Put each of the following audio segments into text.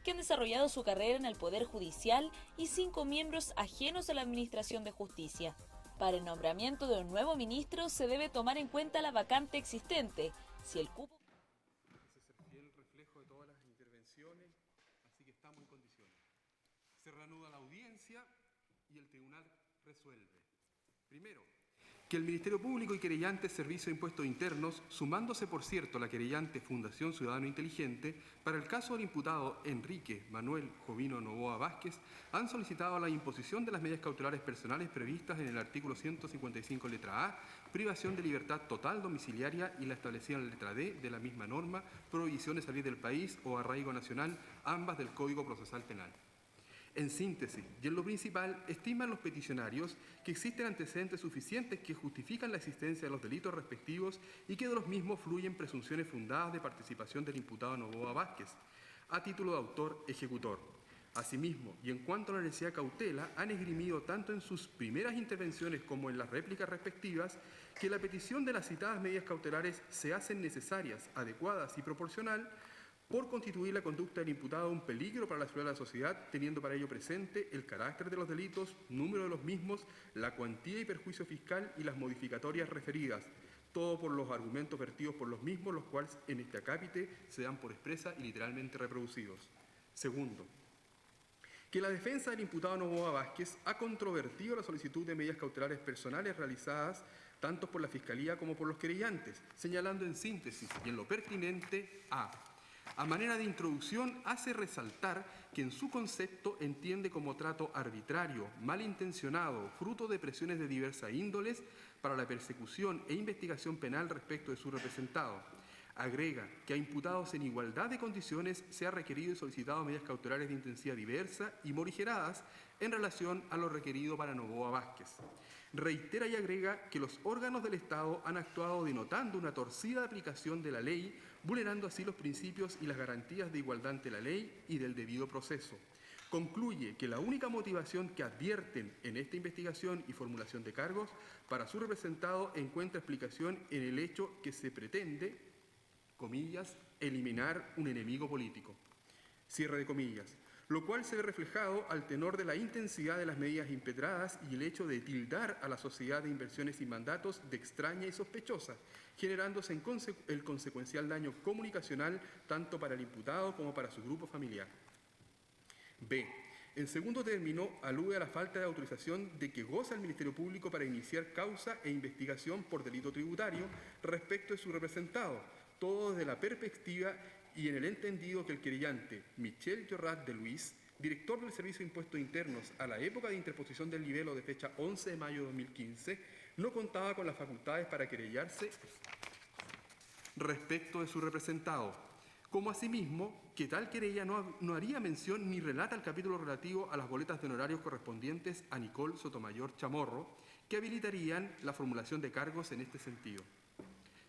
que han desarrollado su carrera en el Poder Judicial y 5 miembros ajenos a la Administración de Justicia. Para el nombramiento de un nuevo ministro se debe tomar en cuenta la vacante existente. Si el cupo... Ese es el fiel reflejo de todas las intervenciones, así que estamos en condiciones. Se reanuda la audiencia y el tribunal resuelve. Primero, que el Ministerio Público y querellante Servicio de Impuestos Internos, sumándose por cierto la querellante Fundación Ciudadano Inteligente, para el caso del imputado Enrique Manuel Jovino Novoa Vázquez, han solicitado la imposición de las medidas cautelares personales previstas en el artículo 155 letra A, privación de libertad total domiciliaria, y la establecida en la letra D de la misma norma, prohibición de salir del país o arraigo nacional, ambas del Código Procesal Penal. En síntesis, y en lo principal, estiman los peticionarios que existen antecedentes suficientes que justifican la existencia de los delitos respectivos y que de los mismos fluyen presunciones fundadas de participación del imputado Novoa Vázquez, a título de autor ejecutor. Asimismo, y en cuanto a la necesidad de cautela, han esgrimido tanto en sus primeras intervenciones como en las réplicas respectivas que la petición de las citadas medidas cautelares se hacen necesarias, adecuadas y proporcional por constituir la conducta del imputado un peligro para la seguridad de la sociedad, teniendo para ello presente el carácter de los delitos, número de los mismos, la cuantía y perjuicio fiscal y las modificatorias referidas, todo por los argumentos vertidos por los mismos, los cuales en este acápite se dan por expresa y literalmente reproducidos. Segundo, que la defensa del imputado Novoa Vázquez ha controvertido la solicitud de medidas cautelares personales realizadas tanto por la Fiscalía como por los querellantes, señalando en síntesis y en lo pertinente a manera de introducción, hace resaltar que en su concepto entiende como trato arbitrario, malintencionado, fruto de presiones de diversas índoles para la persecución e investigación penal respecto de su representado. Agrega que a imputados en igualdad de condiciones se ha requerido y solicitado medidas cautelares de intensidad diversa y morigeradas en relación a lo requerido para Novoa Vázquez. Reitera y agrega que los órganos del Estado han actuado denotando una torcida aplicación de la ley, vulnerando así los principios y las garantías de igualdad ante la ley y del debido proceso. Concluye que la única motivación que advierten en esta investigación y formulación de cargos para su representado encuentra explicación en el hecho que se pretende, comillas, eliminar un enemigo político. Cierre de comillas. Lo cual se ve reflejado al tenor de la intensidad de las medidas impetradas y el hecho de tildar a la sociedad de inversiones y mandatos de extraña y sospechosa, generándose el consecuencial daño comunicacional tanto para el imputado como para su grupo familiar. B. En segundo término, alude a la falta de autorización de que goza el Ministerio Público para iniciar causa e investigación por delito tributario respecto de su representado, todo desde la perspectiva y en el entendido que el querellante Michel Llorat de Luis, director del Servicio de Impuestos Internos a la época de interposición del libelo de fecha 11 de mayo de 2015, no contaba con las facultades para querellarse respecto de su representado, como asimismo que tal querella no haría mención ni relata el capítulo relativo a las boletas de honorarios correspondientes a Nicole Sotomayor Chamorro, que habilitarían la formulación de cargos en este sentido.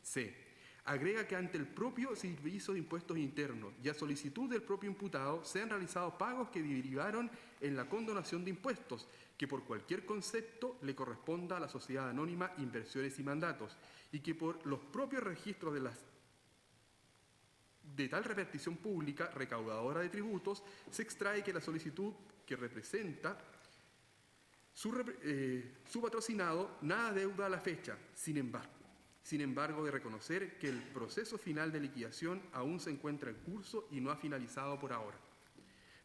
C. Agrega que ante el propio Servicio de Impuestos Internos y a solicitud del propio imputado se han realizado pagos que derivaron en la condonación de impuestos, que por cualquier concepto le corresponda a la sociedad anónima Inversiones y Mandatos, y que por los propios registros de tal repartición pública recaudadora de tributos se extrae que la solicitud que representa su patrocinado nada deuda a la fecha, sin embargo, de reconocer que el proceso final de liquidación aún se encuentra en curso y no ha finalizado por ahora.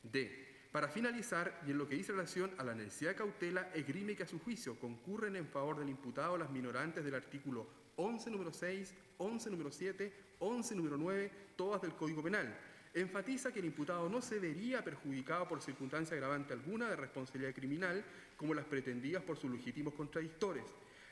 D. Para finalizar, y en lo que dice relación a la necesidad de cautela, esgrime que a su juicio concurren en favor del imputado las minorantes del artículo 11 número 6, 11 número 7, 11 número 9, todas del Código Penal. Enfatiza que el imputado no se vería perjudicado por circunstancia agravante alguna de responsabilidad criminal, como las pretendidas por sus legítimos contradictores.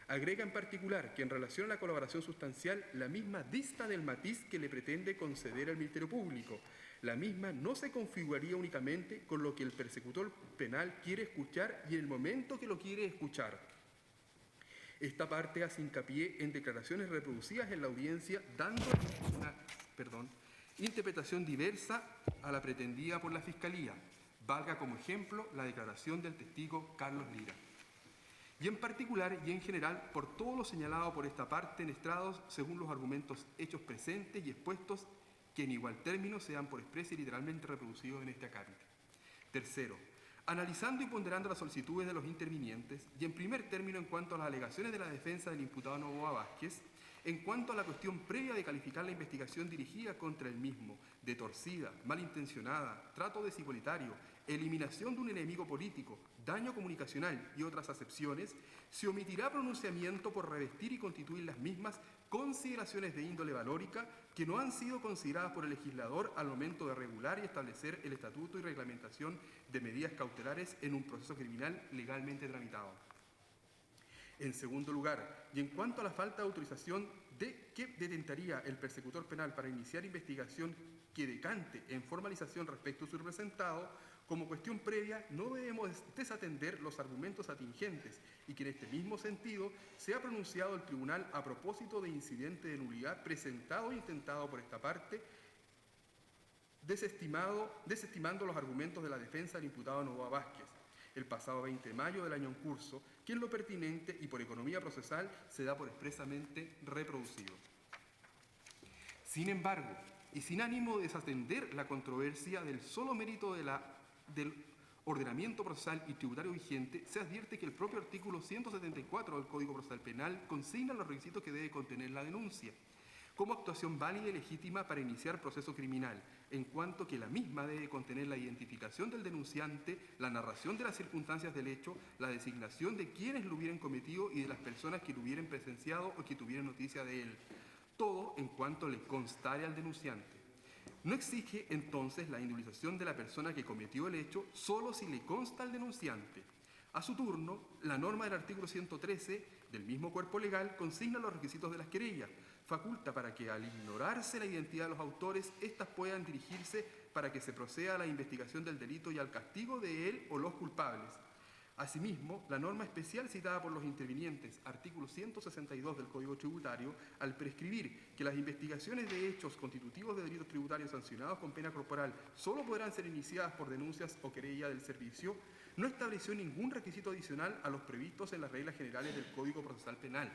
Agrega en particular que en relación a la colaboración sustancial, la misma dista del matiz que le pretende conceder al Ministerio Público. La misma no se configuraría únicamente con lo que el persecutor penal quiere escuchar y en el momento que lo quiere escuchar. Esta parte hace hincapié en declaraciones reproducidas en la audiencia, dando una interpretación diversa a la pretendida por la Fiscalía. Valga como ejemplo la declaración del testigo Carlos Lira. Y en particular y en general por todo lo señalado por esta parte en estrados según los argumentos hechos presentes y expuestos que en igual término sean por expresa y literalmente reproducidos en este acápite. Tercero, analizando y ponderando las solicitudes de los intervinientes, y en primer término en cuanto a las alegaciones de la defensa del imputado Noboa Vázquez, en cuanto a la cuestión previa de calificar la investigación dirigida contra el mismo de torcida, malintencionada, trato desigualitario, eliminación de un enemigo político, daño comunicacional y otras acepciones, se omitirá pronunciamiento por revestir y constituir las mismas consideraciones de índole valórica que no han sido consideradas por el legislador al momento de regular y establecer el estatuto y reglamentación de medidas cautelares en un proceso criminal legalmente tramitado. En segundo lugar, y en cuanto a la falta de autorización que detentaría el persecutor penal para iniciar investigación que decante en formalización respecto a su representado, como cuestión previa no debemos desatender los argumentos atingentes y que en este mismo sentido se ha pronunciado el tribunal a propósito de incidente de nulidad presentado e intentado por esta parte, desestimando los argumentos de la defensa del imputado Noboa Vázquez el pasado 20 de mayo del año en curso, que en lo pertinente y por economía procesal se da por expresamente reproducido. Sin embargo, y sin ánimo de desatender la controversia del solo mérito del ordenamiento procesal y tributario vigente, se advierte que el propio artículo 174 del Código Procesal Penal consigna los requisitos que debe contener la denuncia como actuación válida y legítima para iniciar proceso criminal, en cuanto que la misma debe contener la identificación del denunciante, la narración de las circunstancias del hecho, la designación de quienes lo hubieran cometido y de las personas que lo hubieran presenciado o que tuvieran noticia de él, todo en cuanto le constare al denunciante. No exige entonces la individualización de la persona que cometió el hecho solo si le consta al denunciante. A su turno, la norma del artículo 113 del mismo cuerpo legal consigna los requisitos de las querellas, faculta para que al ignorarse la identidad de los autores, éstas puedan dirigirse para que se proceda a la investigación del delito y al castigo de él o los culpables. Asimismo, la norma especial citada por los intervinientes, artículo 162 del Código Tributario, al prescribir que las investigaciones de hechos constitutivos de delitos tributarios sancionados con pena corporal solo podrán ser iniciadas por denuncias o querella del servicio, no estableció ningún requisito adicional a los previstos en las reglas generales del Código Procesal Penal.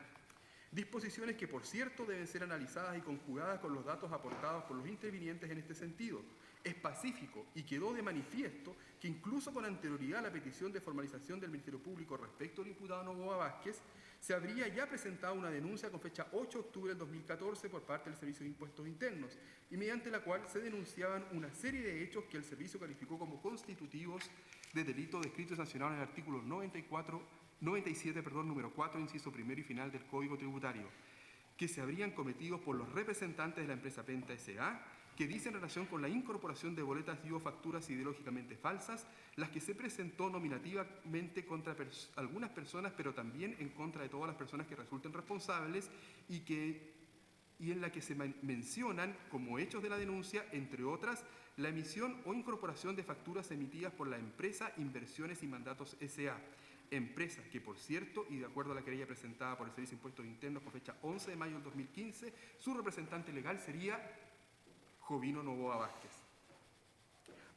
Disposiciones que, por cierto, deben ser analizadas y conjugadas con los datos aportados por los intervinientes en este sentido. Es pacífico y quedó de manifiesto que incluso con anterioridad a la petición de formalización del Ministerio Público respecto al imputado Noboa Vázquez, se habría ya presentado una denuncia con fecha 8 de octubre del 2014 por parte del Servicio de Impuestos Internos y mediante la cual se denunciaban una serie de hechos que el servicio calificó como constitutivos de delito descrito y sancionado en el artículo 97, número 4, inciso primero y final del Código Tributario, que se habrían cometido por los representantes de la empresa Penta S.A., que dice en relación con la incorporación de boletas y o facturas ideológicamente falsas, las que se presentó nominativamente contra algunas personas, pero también en contra de todas las personas que resulten responsables y en la que se mencionan como hechos de la denuncia, entre otras, la emisión o incorporación de facturas emitidas por la empresa Inversiones y Mandatos S.A., empresa que, por cierto, y de acuerdo a la querella presentada por el Servicio de Impuestos Internos con fecha 11 de mayo del 2015, su representante legal sería Jovino Noboa Vázquez.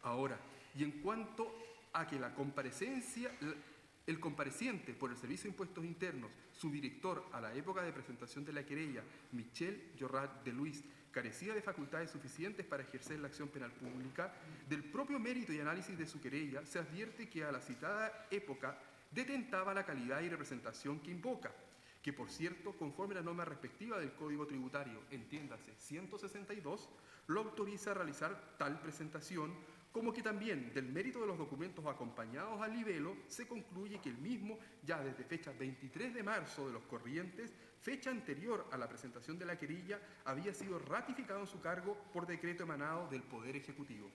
Ahora, y en cuanto a que el compareciente por el Servicio de Impuestos Internos, su director a la época de presentación de la querella, Michel Llorat de Luis, carecía de facultades suficientes para ejercer la acción penal pública, del propio mérito y análisis de su querella se advierte que a la citada época detentaba la calidad y representación que invoca, que por cierto, conforme a la norma respectiva del Código Tributario, entiéndase 162, lo autoriza a realizar tal presentación, como que también del mérito de los documentos acompañados al libelo se concluye que el mismo, ya desde fecha 23 de marzo de los corrientes, fecha anterior a la presentación de la querella, había sido ratificado en su cargo por decreto emanado del Poder Ejecutivo.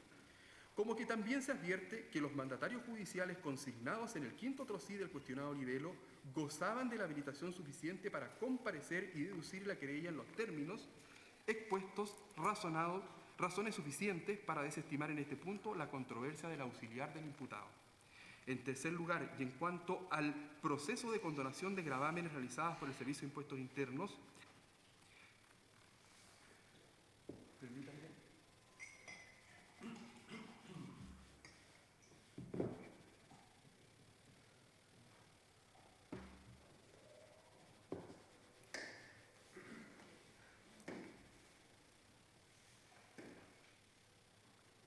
Como que también se advierte que los mandatarios judiciales consignados en el quinto trocí del cuestionado libelo gozaban de la habilitación suficiente para comparecer y deducir la querella en los términos expuestos, razones suficientes para desestimar en este punto la controversia del auxiliar del imputado. En tercer lugar, y en cuanto al proceso de condonación de gravámenes realizadas por el Servicio de Impuestos Internos,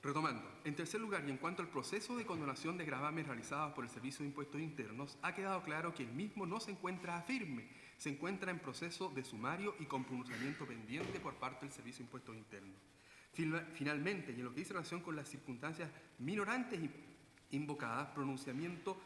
Retomando, en tercer lugar, y en cuanto al proceso de condonación de gravamen realizados por el Servicio de Impuestos Internos, ha quedado claro que el mismo no se encuentra firme, se encuentra en proceso de sumario y con pronunciamiento pendiente por parte del Servicio de Impuestos Internos. Finalmente, y en lo que dice relación con las circunstancias minorantes invocadas, pronunciamiento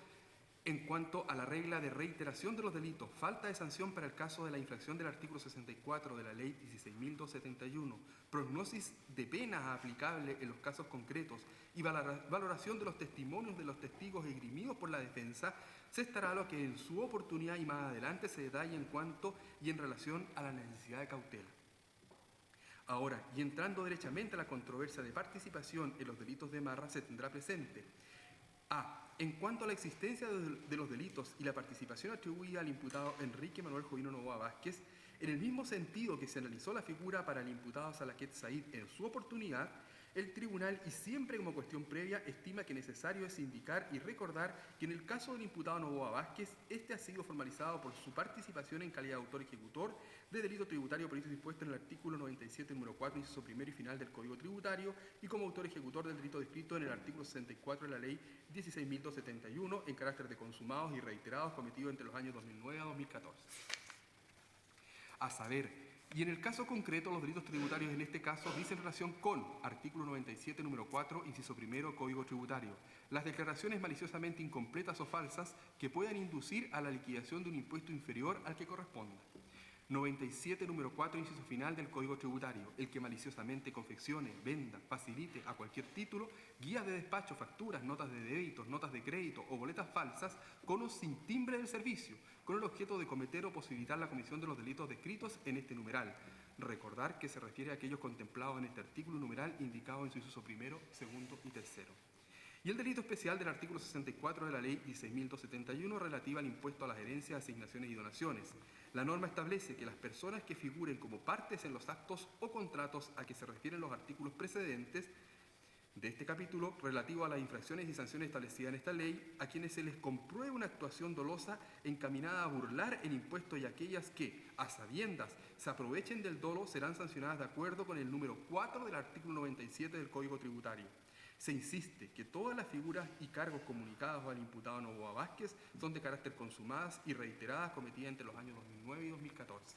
en cuanto a la regla de reiteración de los delitos, falta de sanción para el caso de la infracción del artículo 64 de la Ley 16.271, prognosis de penas aplicable en los casos concretos y valoración de los testimonios de los testigos esgrimidos por la defensa, se estará lo que en su oportunidad y más adelante se detalle en cuanto y en relación a la necesidad de cautela. Ahora, y entrando derechamente a la controversia de participación en los delitos de Marra, se tendrá presente a. En cuanto a la existencia de los delitos y la participación atribuida al imputado Enrique Manuel Jovino Novoa Vázquez, en el mismo sentido que se analizó la figura para el imputado Salaquet Said en su oportunidad, el tribunal, y siempre como cuestión previa, estima que necesario es indicar y recordar que en el caso del imputado Novoa Vázquez, este ha sido formalizado por su participación en calidad de autor ejecutor de delito tributario previsto dispuesto en el artículo 97, número 4, inciso primero y final del Código Tributario, y como autor ejecutor del delito descrito en el artículo 64 de la Ley 16.271, en carácter de consumados y reiterados cometidos entre los años 2009 a 2014. A saber, y en el caso concreto, los delitos tributarios en este caso dicen relación con artículo 97, número 4, inciso primero, Código Tributario, las declaraciones maliciosamente incompletas o falsas que puedan inducir a la liquidación de un impuesto inferior al que corresponda. 97, número 4, inciso final del Código Tributario, el que maliciosamente confeccione, venda, facilite a cualquier título guías de despacho, facturas, notas de débitos, notas de crédito o boletas falsas con o sin timbre del servicio, con el objeto de cometer o posibilitar la comisión de los delitos descritos en este numeral. Recordar que se refiere a aquellos contemplados en este artículo numeral indicado en su inciso primero, segundo y tercero. Y el delito especial del artículo 64 de la Ley 16.271 relativa al impuesto a las herencias, asignaciones y donaciones. La norma establece que las personas que figuren como partes en los actos o contratos a que se refieren los artículos precedentes de este capítulo relativo a las infracciones y sanciones establecidas en esta ley, a quienes se les compruebe una actuación dolosa encaminada a burlar el impuesto y aquellas que, a sabiendas, se aprovechen del dolo, serán sancionadas de acuerdo con el número 4 del artículo 97 del Código Tributario. Se insiste que todas las figuras y cargos comunicados al imputado Novoa Vázquez son de carácter consumadas y reiteradas cometidas entre los años 2009 y 2014.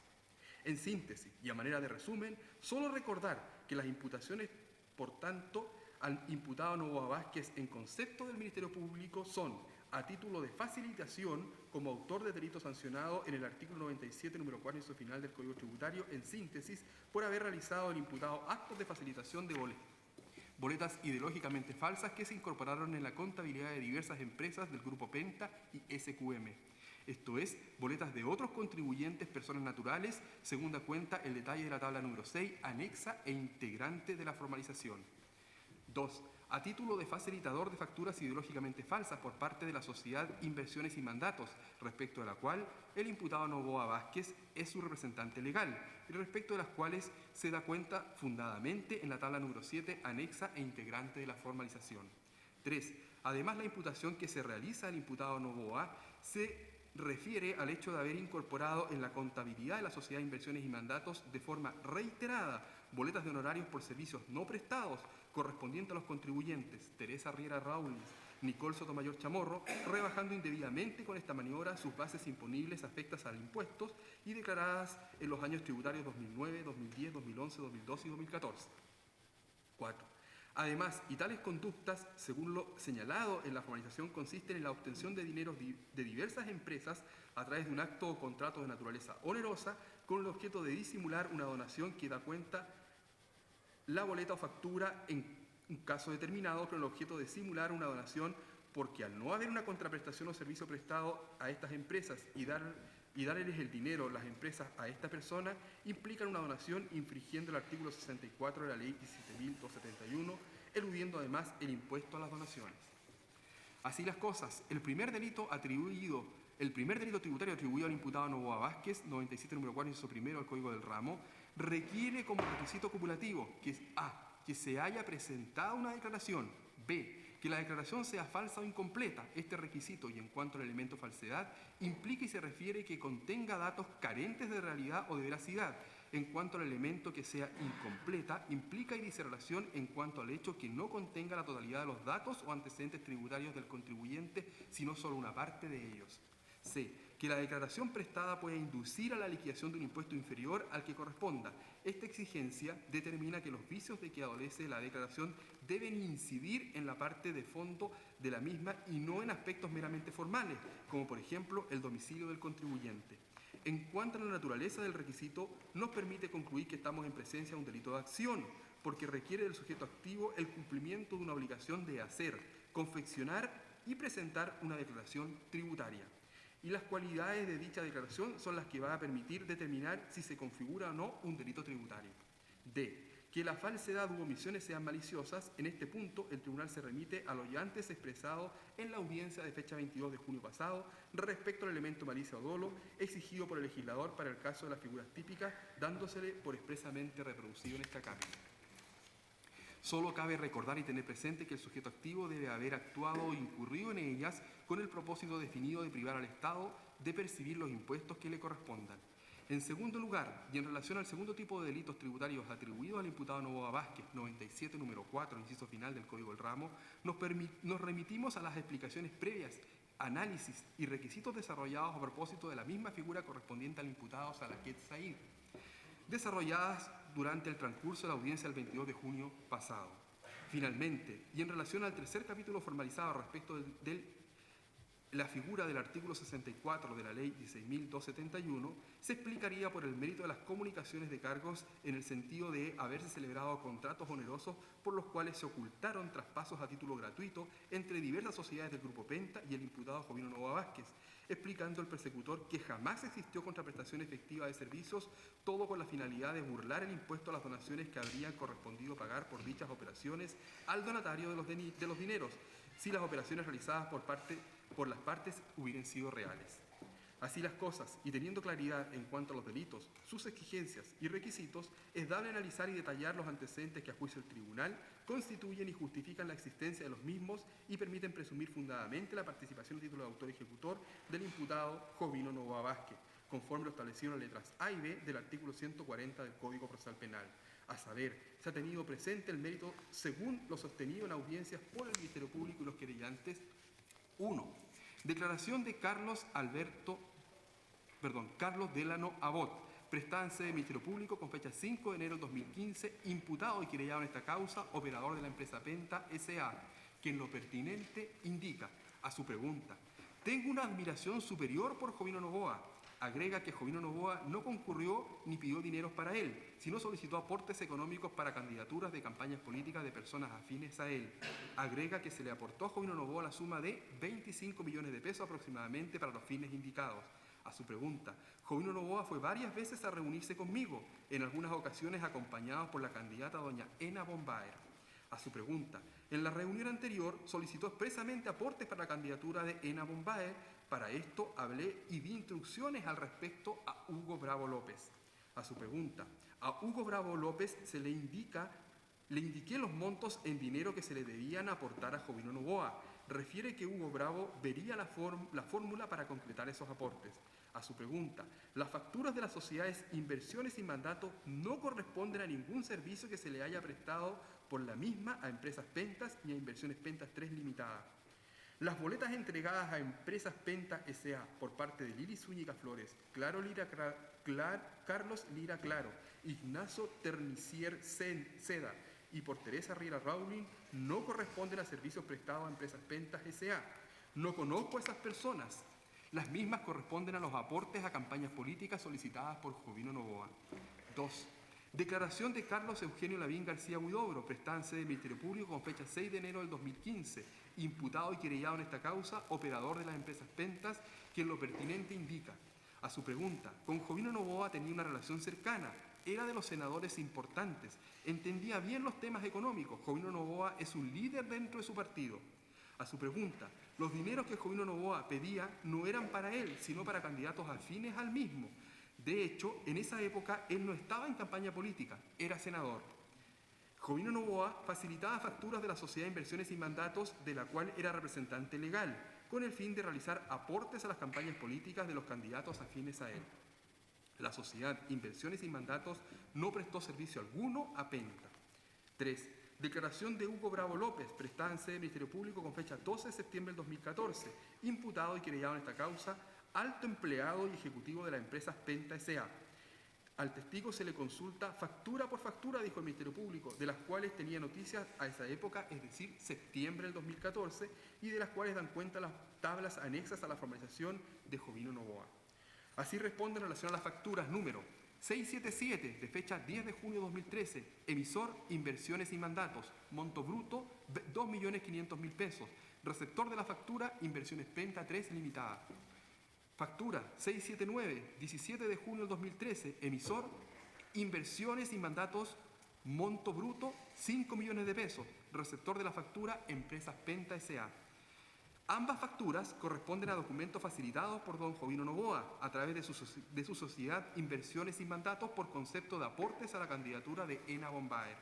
En síntesis y a manera de resumen, solo recordar que las imputaciones, por tanto, al imputado Novoa Vázquez en concepto del Ministerio Público son a título de facilitación como autor de delito sancionado en el artículo 97, número 4, inciso final del Código Tributario, en síntesis, por haber realizado el imputado actos de facilitación de boletas ideológicamente falsas que se incorporaron en la contabilidad de diversas empresas del Grupo Penta y SQM. Esto es, boletas de otros contribuyentes, personas naturales, según da cuenta el detalle de la tabla número 6, anexa e integrante de la formalización. 2. A título de facilitador de facturas ideológicamente falsas por parte de la Sociedad Inversiones y Mandatos, respecto de la cual el imputado Novoa Vázquez es su representante legal, y respecto de las cuales se da cuenta fundadamente en la tabla número 7, anexa e integrante de la formalización. 3. Además, la imputación que se realiza al imputado Novoa se refiere al hecho de haber incorporado en la contabilidad de la Sociedad de Inversiones y Mandatos de forma reiterada boletas de honorarios por servicios no prestados correspondientes a los contribuyentes Teresa Riera Rawlins, Nicole Sotomayor Chamorro, rebajando indebidamente con esta maniobra sus bases imponibles afectas al impuestos y declaradas en los años tributarios 2009, 2010, 2011, 2012 y 2014. 4. Además, y tales conductas, según lo señalado en la formalización, consisten en la obtención de dineros de diversas empresas a través de un acto o contrato de naturaleza onerosa con el objeto de disimular una donación que da cuenta la boleta o factura en un caso determinado con el objeto de simular una donación, porque al no haber una contraprestación o servicio prestado a estas empresas y darles el dinero las empresas a esta persona, implican una donación infringiendo el artículo 64 de la Ley 17.271, eludiendo además el impuesto a las donaciones. Así las cosas, el primer delito tributario atribuido al imputado Novoa Vázquez, 97 número 4, inciso primero al Código del Ramo, requiere como requisito cumulativo que es A, que se haya presentado una declaración, B, que la declaración sea falsa o incompleta. Este requisito, y en cuanto al elemento falsedad, implica y se refiere que contenga datos carentes de realidad o de veracidad, en cuanto al elemento que sea incompleta, implica y dice relación en cuanto al hecho que no contenga la totalidad de los datos o antecedentes tributarios del contribuyente, sino solo una parte de ellos. C. Que la declaración prestada puede inducir a la liquidación de un impuesto inferior al que corresponda. Esta exigencia determina que los vicios de que adolece la declaración deben incidir en la parte de fondo de la misma y no en aspectos meramente formales, como por ejemplo el domicilio del contribuyente. En cuanto a la naturaleza del requisito, nos permite concluir que estamos en presencia de un delito de acción, porque requiere del sujeto activo el cumplimiento de una obligación de hacer, confeccionar y presentar una declaración tributaria. Y las cualidades de dicha declaración son las que van a permitir determinar si se configura o no un delito tributario. D. Que la falsedad u omisiones sean maliciosas. En este punto, el tribunal se remite a lo ya antes expresado en la audiencia de fecha 22 de junio pasado respecto al elemento malicia o dolo exigido por el legislador para el caso de las figuras típicas, dándosele por expresamente reproducido en esta Cámara. Solo cabe recordar y tener presente que el sujeto activo debe haber actuado o incurrido en ellas con el propósito definido de privar al Estado de percibir los impuestos que le correspondan. En segundo lugar, y en relación al segundo tipo de delitos tributarios atribuidos al imputado Novoa Vázquez, 97, número 4, inciso final del Código del Ramo, nos remitimos a las explicaciones previas, análisis y requisitos desarrollados a propósito de la misma figura correspondiente al imputado Salaquet Said, desarrolladas durante el transcurso de la audiencia del 22 de junio pasado. Finalmente, y en relación al tercer capítulo formalizado respecto de la figura del artículo 64 de la Ley 16.271, se explicaría por el mérito de las comunicaciones de cargos en el sentido de haberse celebrado contratos onerosos por los cuales se ocultaron traspasos a título gratuito entre diversas sociedades del Grupo Penta y el imputado Jovino Novoa Vázquez, explicando el persecutor que jamás existió contraprestación efectiva de servicios, todo con la finalidad de burlar el impuesto a las donaciones que habrían correspondido pagar por dichas operaciones al donatario de los dineros, si las operaciones realizadas por las partes hubieran sido reales. Así las cosas, y teniendo claridad en cuanto a los delitos, sus exigencias y requisitos, es dable analizar y detallar los antecedentes que a juicio del tribunal constituyen y justifican la existencia de los mismos y permiten presumir fundadamente la participación a título de autor ejecutor del imputado Jovino Novoa Vázquez, conforme lo establecido en las letras A y B del artículo 140 del Código Procesal Penal. A saber, se ha tenido presente el mérito según lo sostenido en audiencias por el Ministerio Público y los querellantes. 1. Declaración de Carlos Delano Abot, prestada en sede del Ministerio Público con fecha 5 de enero de 2015, imputado y querellado en esta causa, operador de la empresa Penta S.A., que en lo pertinente indica, a su pregunta, tengo una admiración superior por Jovino Novoa. Agrega que Jovino Novoa no concurrió ni pidió dineros para él, sino solicitó aportes económicos para candidaturas de campañas políticas de personas afines a él. Agrega que se le aportó a Jovino Novoa la suma de 25 millones de pesos aproximadamente para los fines indicados. A su pregunta, Jovino Novoa fue varias veces a reunirse conmigo, en algunas ocasiones acompañado por la candidata doña Ena Bombaer. A su pregunta, en la reunión anterior solicitó expresamente aportes para la candidatura de Ena Bombaer. Para esto hablé y di instrucciones al respecto a Hugo Bravo López. A su pregunta, a Hugo Bravo López le indiqué los montos en dinero que se le debían aportar a Jovino Novoa. Refiere que Hugo Bravo vería la fórmula para concretar esos aportes. A su pregunta, las facturas de las sociedades Inversiones y Mandato no corresponden a ningún servicio que se le haya prestado por la misma a Empresas Pentas y a Inversiones Pentas 3 Limitada. Las boletas entregadas a Empresas Penta S.A. por parte de Lili Zúñiga Flores, Carlos Lira Claro, Ignacio Ternicier Seda y por Teresa Riera Rowling no corresponden a servicios prestados a Empresas Pentas S.A. No conozco a esas personas. Las mismas corresponden a los aportes a campañas políticas solicitadas por Jovino Novoa. 2. Declaración de Carlos Eugenio Lavín García Huidobro, prestada en sede del Ministerio Público con fecha 6 de enero del 2015, imputado y querellado en esta causa, operador de las Empresas Pentas, que en lo pertinente indica. A su pregunta, con Jovino Novoa tenía una relación cercana, era de los senadores importantes, entendía bien los temas económicos. Jovino Novoa es un líder dentro de su partido. A su pregunta, los dineros que Jovino Novoa pedía no eran para él, sino para candidatos afines al mismo. De hecho, en esa época él no estaba en campaña política, era senador. Jovino Novoa facilitaba facturas de la Sociedad de Inversiones y Mandatos, de la cual era representante legal, con el fin de realizar aportes a las campañas políticas de los candidatos afines a él. La sociedad Inversiones y Mandatos no prestó servicio alguno a Penta. 3. Declaración de Hugo Bravo López, prestada en sede del Ministerio Público con fecha 12 de septiembre del 2014, imputado y querellado en esta causa, alto empleado y ejecutivo de la empresa Penta S.A. Al testigo se le consulta factura por factura, dijo el Ministerio Público, de las cuales tenía noticias a esa época, es decir, septiembre del 2014, y de las cuales dan cuenta las tablas anexas a la formalización de Jovino Novoa. Así responde en relación a las facturas número 677, de fecha 10 de junio de 2013, emisor Inversiones y Mandatos, monto bruto 2.500.000 pesos, receptor de la factura Inversiones Penta 3 Limitada. Factura 679, 17 de junio del 2013, emisor Inversiones y Mandatos, monto bruto 5 millones de pesos, receptor de la factura Empresas Penta S.A. Ambas facturas corresponden a documentos facilitados por don Jovino Novoa a través de su sociedad Inversiones y Mandatos por concepto de aportes a la candidatura de Ena Bombaer.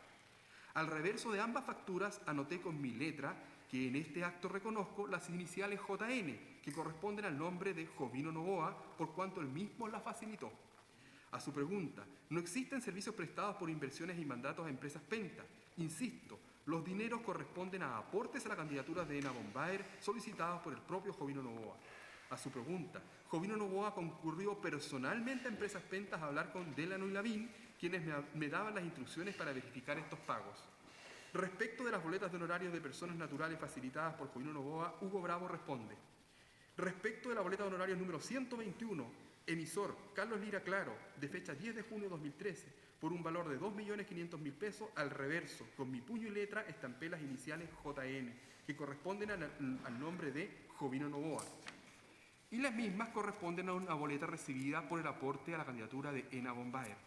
Al reverso de ambas facturas anoté con mi letra que en este acto reconozco las iniciales JN, que corresponden al nombre de Jovino Novoa, por cuanto él mismo las facilitó. A su pregunta, no existen servicios prestados por Inversiones y Mandatos a Empresas Penta. Insisto, los dineros corresponden a aportes a la candidatura de Ena Bombaer solicitados por el propio Jovino Novoa. A su pregunta, Jovino Novoa concurrió personalmente a Empresas Pentas a hablar con Delano y Lavín, quienes me daban las instrucciones para verificar estos pagos. Respecto de las boletas de honorarios de personas naturales facilitadas por Jovino Novoa, Hugo Bravo responde: respecto de la boleta de honorarios número 121, emisor Carlos Lira Claro, de fecha 10 de junio de 2013, por un valor de 2.500.000 pesos, al reverso, con mi puño y letra, estampé las iniciales JN, que corresponden al nombre de Jovino Novoa. Y las mismas corresponden a una boleta recibida por el aporte a la candidatura de Ena Bombaer.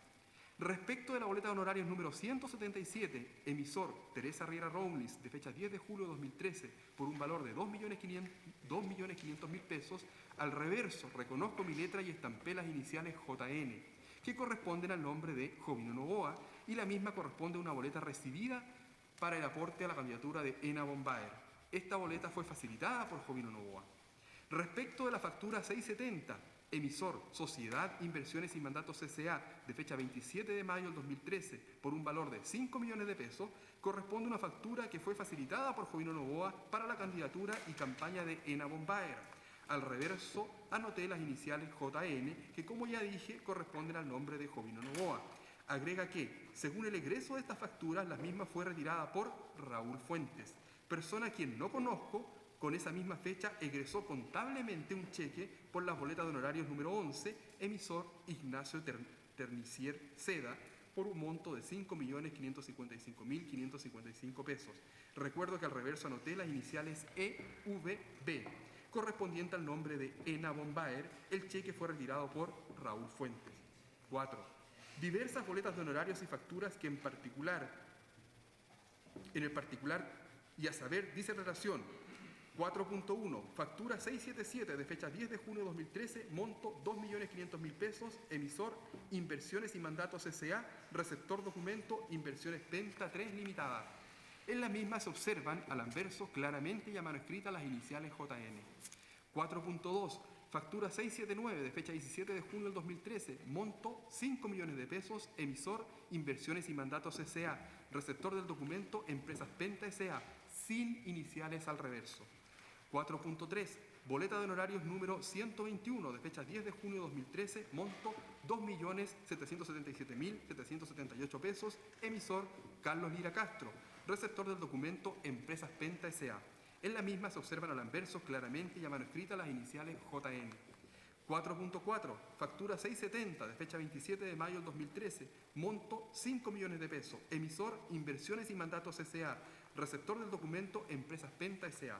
Respecto de la boleta de honorarios número 177, emisor Teresa Riera Rounlis, de fecha 10 de julio de 2013, por un valor de 2.500.000 pesos, al reverso reconozco mi letra y estampé las iniciales JN, que corresponden al nombre de Jovino Novoa, y la misma corresponde a una boleta recibida para el aporte a la candidatura de Ena Bombaer. Esta boleta fue facilitada por Jovino Novoa. Respecto de la factura 670, emisor Sociedad Inversiones y Mandatos S.A., de fecha 27 de mayo del 2013, por un valor de 5 millones de pesos, corresponde una factura que fue facilitada por Jovino Novoa para la candidatura y campaña de Ena Bombaer. Al reverso anoté las iniciales JN, que como ya dije, corresponden al nombre de Jovino Novoa. Agrega que, según el egreso de estas facturas, la misma fue retirada por Raúl Fuentes, persona a quien no conozco. Con esa misma fecha egresó contablemente un cheque por las boletas de honorarios número 11, emisor Ignacio Ternicier Seda, por un monto de 5.555.555 pesos. Recuerdo que al reverso anoté las iniciales EVB, correspondiente al nombre de Ena Bombaer. El cheque fue retirado por Raúl Fuentes. 4. Diversas boletas de honorarios y facturas que en el particular, y a saber, dice relación 4.1, factura 677 de fecha 10 de junio de 2013, monto 2.500.000 pesos, emisor Inversiones y Mandatos S.A., receptor documento Inversiones Penta 3 Limitada. En la misma se observan al anverso claramente y a mano escrita las iniciales JN. 4.2, factura 679 de fecha 17 de junio del 2013, monto 5 millones de pesos, emisor Inversiones y Mandatos S.A., receptor del documento Empresas Penta S.A., sin iniciales al reverso. 4.3, boleta de honorarios número 121 de fecha 10 de junio de 2013, monto 2.777.778 pesos, emisor Carlos Lira Castro, receptor del documento Empresas Penta S.A. En la misma se observan al anverso claramente y a mano escrita las iniciales JN. 4.4, factura 670 de fecha 27 de mayo del 2013, monto 5 millones de pesos, emisor Inversiones y Mandatos S.A., receptor del documento Empresas Penta S.A.,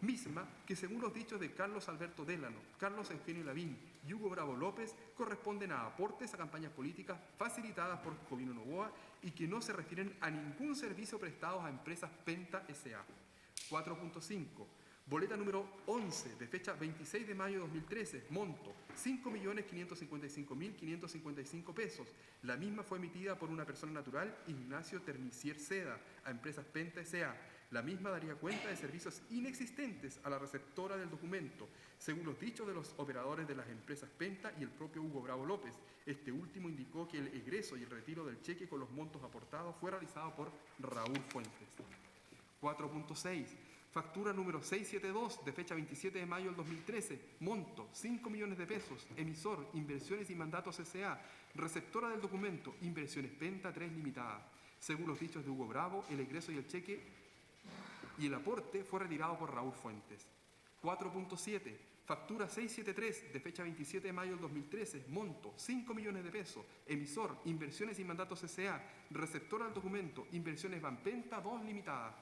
misma que según los dichos de Carlos Alberto Delano, Carlos Eugenio Lavín y Hugo Bravo López corresponden a aportes a campañas políticas facilitadas por Jovino Novoa y que no se refieren a ningún servicio prestado a Empresas Penta S.A. 4.5, boleta número 11 de fecha 26 de mayo de 2013, monto 5.555.555 pesos. La misma fue emitida por una persona natural, Ignacio Ternicier Seda, a Empresas Penta S.A. La misma daría cuenta de servicios inexistentes a la receptora del documento, según los dichos de los operadores de las empresas Penta y el propio Hugo Bravo López. Este último indicó que el egreso y el retiro del cheque con los montos aportados fue realizado por Raúl Fuentes. 4.6. Factura número 672 de fecha 27 de mayo del 2013, monto 5 millones de pesos, emisor Inversiones y Mandatos S.A., receptora del documento Inversiones Penta 3 Limitada. Según los dichos de Hugo Bravo, el egreso y el cheque y el aporte fue retirado por Raúl Fuentes. 4.7. Factura 673 de fecha 27 de mayo del 2013, monto 5 millones de pesos, emisor Inversiones y Mandatos S.A., receptora del documento Inversiones Banpenta 2 Limitada.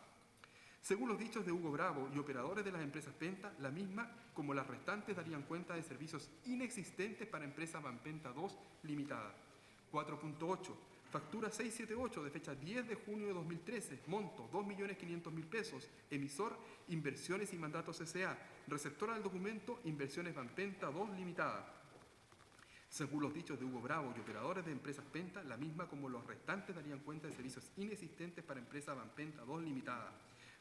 Según los dichos de Hugo Bravo y operadores de las empresas Penta, la misma, como las restantes, darían cuenta de servicios inexistentes para empresa Banpenta 2 Limitada. 4.8. Factura 678 de fecha 10 de junio de 2013, monto 2.500.000 pesos, emisor Inversiones y Mandatos S.A., receptora del documento Inversiones Banpenta 2 Limitada. Según los dichos de Hugo Bravo y operadores de empresas Penta, la misma, como los restantes, darían cuenta de servicios inexistentes para empresa Banpenta 2 Limitada.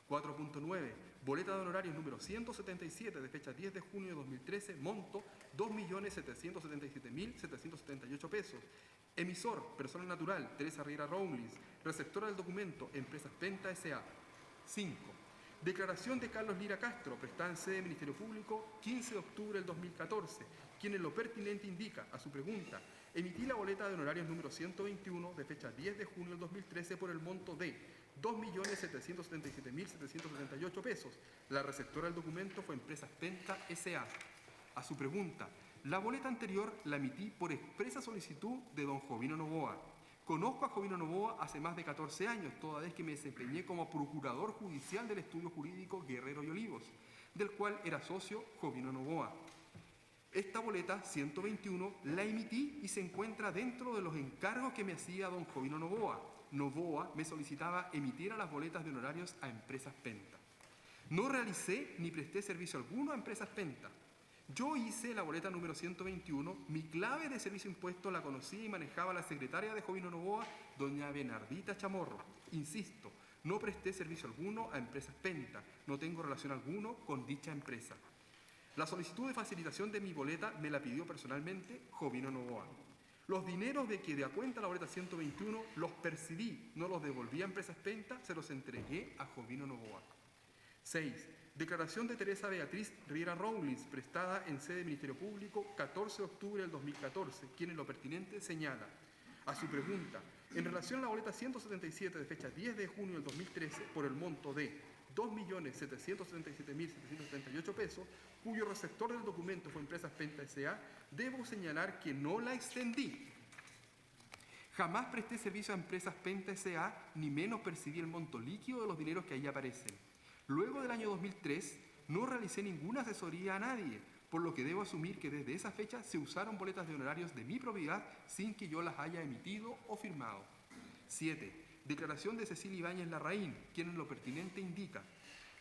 4.9. Boleta de honorarios número 177 de fecha 10 de junio de 2013, monto 2.777.778 pesos. Emisor, persona natural, Teresa Riera Rawlins, receptora del documento, Empresas Penta S.A. 5. Declaración de Carlos Lira Castro, prestada en sede del Ministerio Público, 15 de octubre del 2014, quien en lo pertinente indica, a su pregunta, emití la boleta de honorarios número 121 de fecha 10 de junio del 2013 por el monto de 2.777.778 pesos. La receptora del documento fue Empresas Penta S.A. A su pregunta, la boleta anterior la emití por expresa solicitud de don Jovino Novoa. Conozco a Jovino Novoa hace más de 14 años, toda vez que me desempeñé como procurador judicial del estudio jurídico Guerrero y Olivos, del cual era socio Jovino Novoa. Esta boleta 121 la emití y se encuentra dentro de los encargos que me hacía don Jovino Novoa. Novoa me solicitaba emitiera las boletas de honorarios a Empresas Penta. No realicé ni presté servicio alguno a Empresas Penta. Yo hice la boleta número 121, mi clave de servicio impuesto la conocía y manejaba la secretaria de Jovino Novoa, doña Bernardita Chamorro. Insisto, no presté servicio alguno a Empresas Penta, no tengo relación alguno con dicha empresa. La solicitud de facilitación de mi boleta me la pidió personalmente Jovino Novoa. Los dineros de que de a cuenta la boleta 121 los percibí, no los devolví a Empresas Penta, se los entregué a Jovino Novoa. 6. Declaración de Teresa Beatriz Riera Rawlins, prestada en sede del Ministerio Público, 14 de octubre del 2014, quien en lo pertinente señala, a su pregunta, en relación a la boleta 177 de fecha 10 de junio del 2013, por el monto de 2.777.778 pesos, cuyo receptor del documento fue Empresas Penta S.A., debo señalar que no la extendí. Jamás presté servicio a Empresas Penta S.A., ni menos percibí el monto líquido de los dineros que ahí aparecen. Luego del año 2003, no realicé ninguna asesoría a nadie, por lo que debo asumir que desde esa fecha se usaron boletas de honorarios de mi propiedad sin que yo las haya emitido o firmado. 7. Declaración de Cecilia Ibáñez Larraín, quien en lo pertinente indica,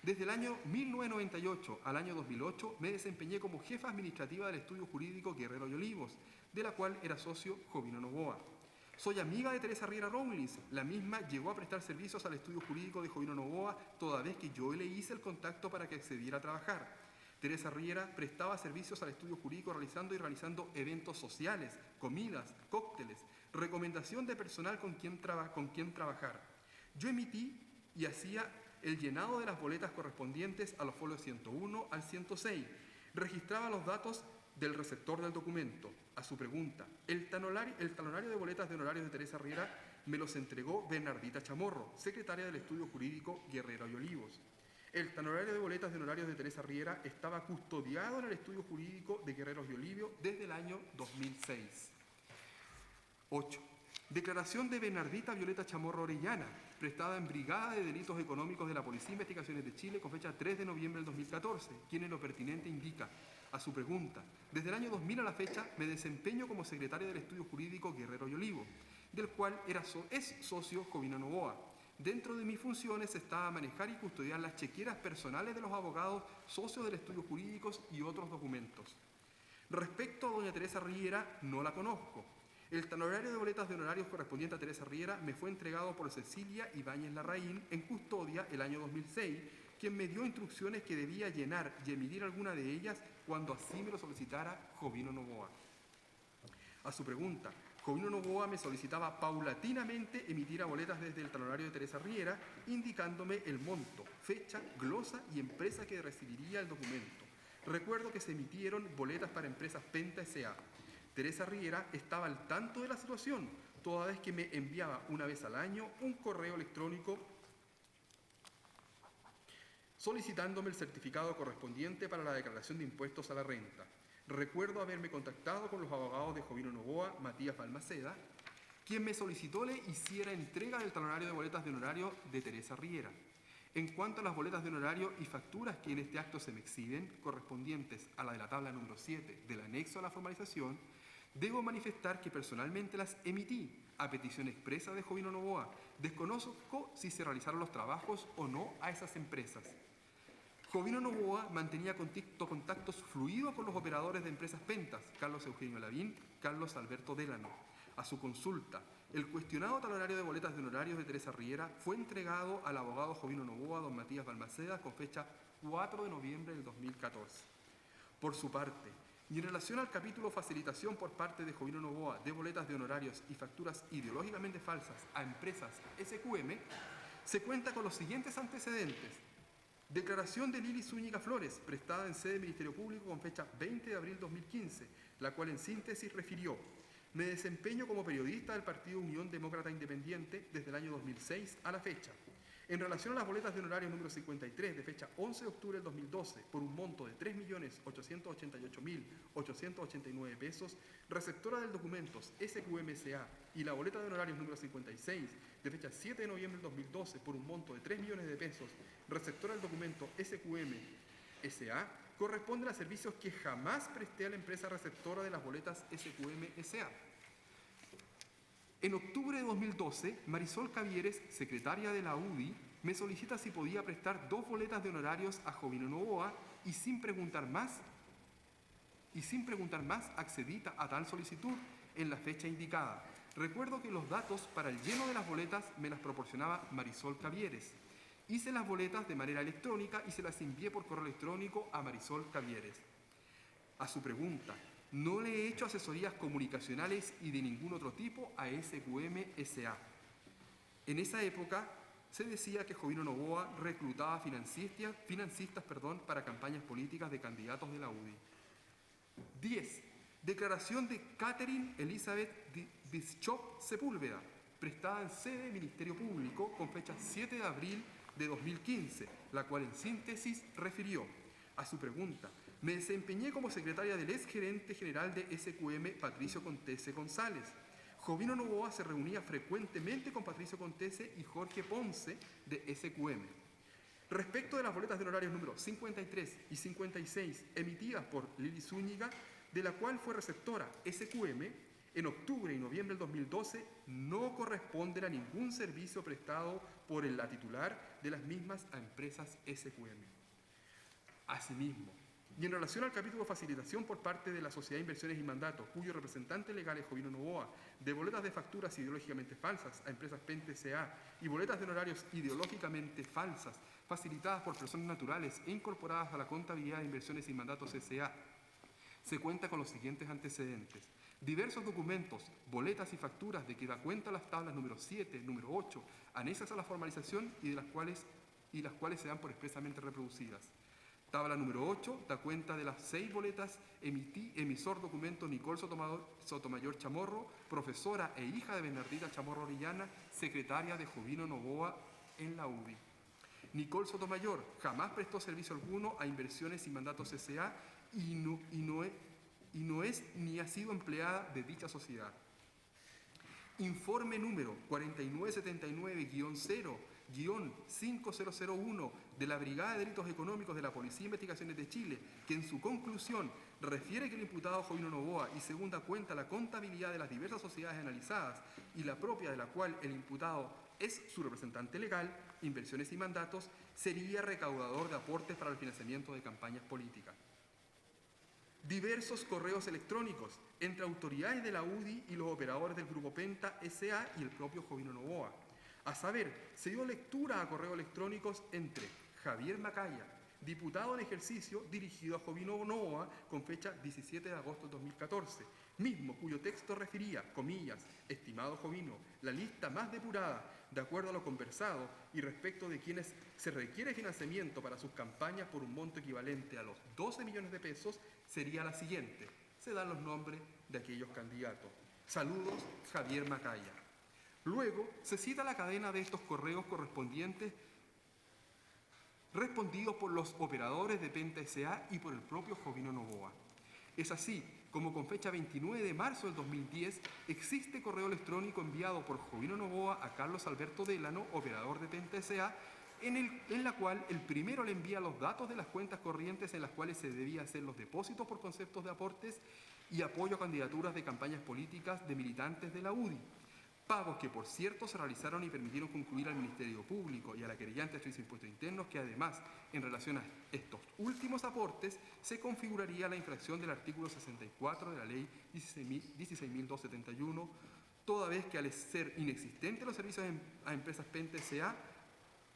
desde el año 1998 al año 2008 me desempeñé como jefa administrativa del estudio jurídico Guerrero y Olivos, de la cual era socio Jovino Novoa. Soy amiga de Teresa Riera Rawlins, la misma llegó a prestar servicios al estudio jurídico de Jovino Novoa toda vez que yo le hice el contacto para que accediera a trabajar. Teresa Riera prestaba servicios al estudio jurídico realizando eventos sociales, comidas, cócteles, recomendación de personal con quien trabajar. Yo emití y hacía el llenado de las boletas correspondientes a los folios 101 al 106. Registraba los datos del receptor del documento. A su pregunta, el talonario de boletas de honorarios de Teresa Riera me los entregó Bernardita Chamorro, secretaria del estudio jurídico Guerrero y Olivos. El talonario de boletas de honorarios de Teresa Riera estaba custodiado en el estudio jurídico de Guerreros y Olivos desde el año 2006. 8. Declaración de Bernardita Violeta Chamorro Orellana, prestada en Brigada de Delitos Económicos de la Policía de Investigaciones de Chile con fecha 3 de noviembre del 2014, quien en lo pertinente indica, a su pregunta, desde el año 2000 a la fecha me desempeño como secretaria del estudio jurídico Guerrero y Olivo, del cual es socio Jovino Novoa. Dentro de mis funciones estaba manejar y custodiar las chequeras personales de los abogados, socios del estudio jurídicos y otros documentos. Respecto a doña Teresa Riera, no la conozco. El talonario de boletas de honorarios correspondiente a Teresa Riera me fue entregado por Cecilia Ibáñez Larraín en custodia el año 2006, quien me dio instrucciones que debía llenar y emitir alguna de ellas cuando así me lo solicitara Jovino Novoa. A su pregunta, Jovino Novoa me solicitaba paulatinamente emitir boletas desde el talonario de Teresa Riera, indicándome el monto, fecha, glosa y empresa que recibiría el documento. Recuerdo que se emitieron boletas para empresas Penta S.A. Teresa Riera estaba al tanto de la situación, toda vez que me enviaba una vez al año un correo electrónico solicitándome el certificado correspondiente para la declaración de impuestos a la renta. Recuerdo haberme contactado con los abogados de Jovino Novoa, Matías Balmaceda, quien me solicitó le hiciera entrega del talonario de boletas de honorario de Teresa Riera. En cuanto a las boletas de honorario y facturas que en este acto se me exhiben, correspondientes a la de la tabla número 7 del anexo a la formalización, debo manifestar que personalmente las emití a petición expresa de Jovino Novoa. Desconozco si se realizaron los trabajos o no a esas empresas. Jovino Novoa mantenía contactos fluidos con los operadores de empresas Pentas, Carlos Eugenio Lavín, Carlos Alberto Délano. A su consulta, el cuestionado talonario de boletas de honorarios de Teresa Riera fue entregado al abogado Jovino Novoa, don Matías Balmaceda, con fecha 4 de noviembre del 2014. Por su parte, y en relación al capítulo facilitación por parte de Jovino Novoa de boletas de honorarios y facturas ideológicamente falsas a empresas SQM, se cuenta con los siguientes antecedentes. Declaración de Lili Zúñiga Flores, prestada en sede del Ministerio Público con fecha 20 de abril de 2015, la cual en síntesis refirió: me desempeño como periodista del Partido Unión Demócrata Independiente desde el año 2006 a la fecha. En relación a las boletas de honorario número 53 de fecha 11 de octubre del 2012 por un monto de 3.888.889 pesos, receptora del documentos SQM.S.A. y la boleta de honorarios número 56 de fecha 7 de noviembre del 2012 por un monto de 3 millones de pesos, receptora del documento SQM.S.A., corresponden a servicios que jamás presté a la empresa receptora de las boletas SQM.S.A. En octubre de 2012, Marisol Cavieres, secretaria de la UDI, me solicita si podía prestar 2 boletas de honorarios a Jovino Novoa y sin preguntar más accedí a tal solicitud en la fecha indicada. Recuerdo que los datos para el lleno de las boletas me las proporcionaba Marisol Cavieres. Hice las boletas de manera electrónica y se las envié por correo electrónico a Marisol Cavieres. A su pregunta, no le he hecho asesorías comunicacionales y de ningún otro tipo a SQM.S.A. En esa época se decía que Jovino Novoa reclutaba financistas para campañas políticas de candidatos de la UDI. 10. Declaración de Catherine Elizabeth Bishop Sepúlveda, prestada en sede del Ministerio Público con fecha 7 de abril de 2015, la cual en síntesis refirió: a su pregunta, me desempeñé como secretaria del exgerente general de SQM, Patricio Contese González. Jovino Novoa se reunía frecuentemente con Patricio Contese y Jorge Ponce de SQM. Respecto de las boletas de honorarios número 53 y 56 emitidas por Lili Zúñiga, de la cual fue receptora SQM, en octubre y noviembre del 2012 no corresponden a ningún servicio prestado por la titular de las mismas a empresas SQM. Asimismo, y en relación al capítulo facilitación por parte de la Sociedad de Inversiones y Mandatos, cuyo representante legal es Jovino Novoa, de boletas de facturas ideológicamente falsas a empresas Penta S.A. y boletas de honorarios ideológicamente falsas facilitadas por personas naturales e incorporadas a la contabilidad de Inversiones y Mandatos S.A., se cuenta con los siguientes antecedentes. Diversos documentos, boletas y facturas de que da cuenta las tablas número 7, número 8, anexas a la formalización y las cuales se dan por expresamente reproducidas. Tabla número 8 da cuenta de las 6 boletas emisor documento Nicole Sotomayor Chamorro, profesora e hija de Bernardita Chamorro Orellana, secretaria de Jovino Novoa en la UDI. Nicole Sotomayor jamás prestó servicio alguno a Inversiones y Mandatos S.A. y no es ni ha sido empleada de dicha sociedad. Informe número 4979-0-5001 de la Brigada de Delitos Económicos de la Policía de Investigaciones de Chile, que en su conclusión refiere que el imputado Jovino Novoa y segunda cuenta la contabilidad de las diversas sociedades analizadas y la propia de la cual el imputado es su representante legal, Inversiones y Mandatos, sería recaudador de aportes para el financiamiento de campañas políticas. diversos correos electrónicos entre autoridades de la UDI y los operadores del Grupo Penta S.A. y el propio Jovino Novoa. A saber, se dio lectura a correos electrónicos entre Javier Macaya, diputado en ejercicio, dirigido a Jovino Novoa con fecha 17 de agosto de 2014, mismo cuyo texto refería, comillas, estimado Jovino, la lista más depurada, de acuerdo a lo conversado y respecto de quienes se requiere financiamiento para sus campañas por un monto equivalente a los 12 millones de pesos, sería la siguiente. Se dan los nombres de aquellos candidatos. Saludos, Javier Macaya. Luego se cita la cadena de estos correos correspondientes respondidos por los operadores de Penta S.A. y por el propio Jovino Novoa. Es así como con fecha 29 de marzo del 2010 existe correo electrónico enviado por Jovino Novoa a Carlos Alberto Delano, operador de Penta S.A., en la cual el primero le envía los datos de las cuentas corrientes en las cuales se debía hacer los depósitos por conceptos de aportes y apoyo a candidaturas de campañas políticas de militantes de la UDI. Pagos que, por cierto, se realizaron y permitieron concluir al Ministerio Público y a la querellante de Servicios de Impuestos Internos que, además, en relación a estos últimos aportes, se configuraría la infracción del artículo 64 de la Ley 16.271, toda vez que, al ser inexistentes los servicios a empresas Penta S.A.,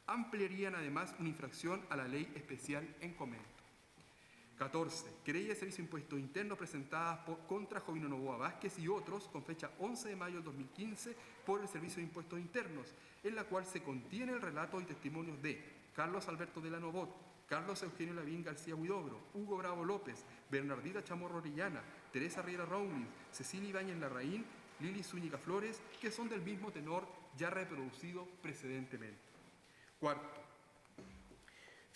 ampliarían, además, una infracción a la Ley Especial en Comento. 14. Querella de Servicio de Impuestos Internos presentadas contra Jovino Novoa Vázquez y otros con fecha 11 de mayo del 2015 por el Servicio de Impuestos Internos, en la cual se contiene el relato y testimonios de Carlos Alberto Delano Bot, Carlos Eugenio Lavín García Huidobro, Hugo Bravo López, Bernardita Chamorro Orellana, Teresa Riera Rawlins, Cecilia Ibáñez Larraín, Lili Zúñiga Flores, que son del mismo tenor ya reproducido precedentemente. Cuarto.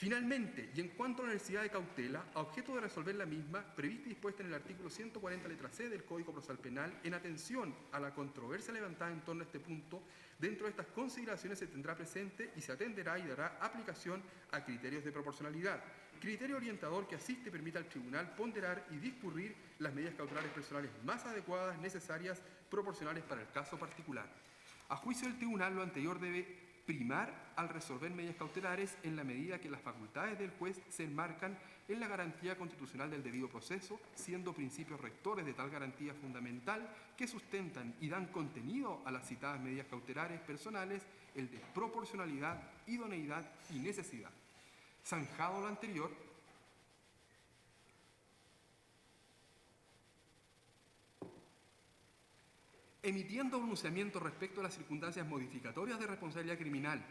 Finalmente, y en cuanto a la necesidad de cautela, a objeto de resolver la misma, prevista y dispuesta en el artículo 140 letra C del Código Procesal Penal, en atención a la controversia levantada en torno a este punto, dentro de estas consideraciones se tendrá presente y se atenderá y dará aplicación a criterios de proporcionalidad, criterio orientador que asiste y permita al tribunal ponderar y discurrir las medidas cautelares personales más adecuadas, necesarias, proporcionales para el caso particular. A juicio del tribunal, lo anterior debe primar al resolver medidas cautelares en la medida que las facultades del juez se enmarcan en la garantía constitucional del debido proceso, siendo principios rectores de tal garantía fundamental que sustentan y dan contenido a las citadas medidas cautelares personales el de proporcionalidad, idoneidad y necesidad. Zanjado lo anterior, emitiendo pronunciamiento respecto a las circunstancias modificatorias de responsabilidad criminal,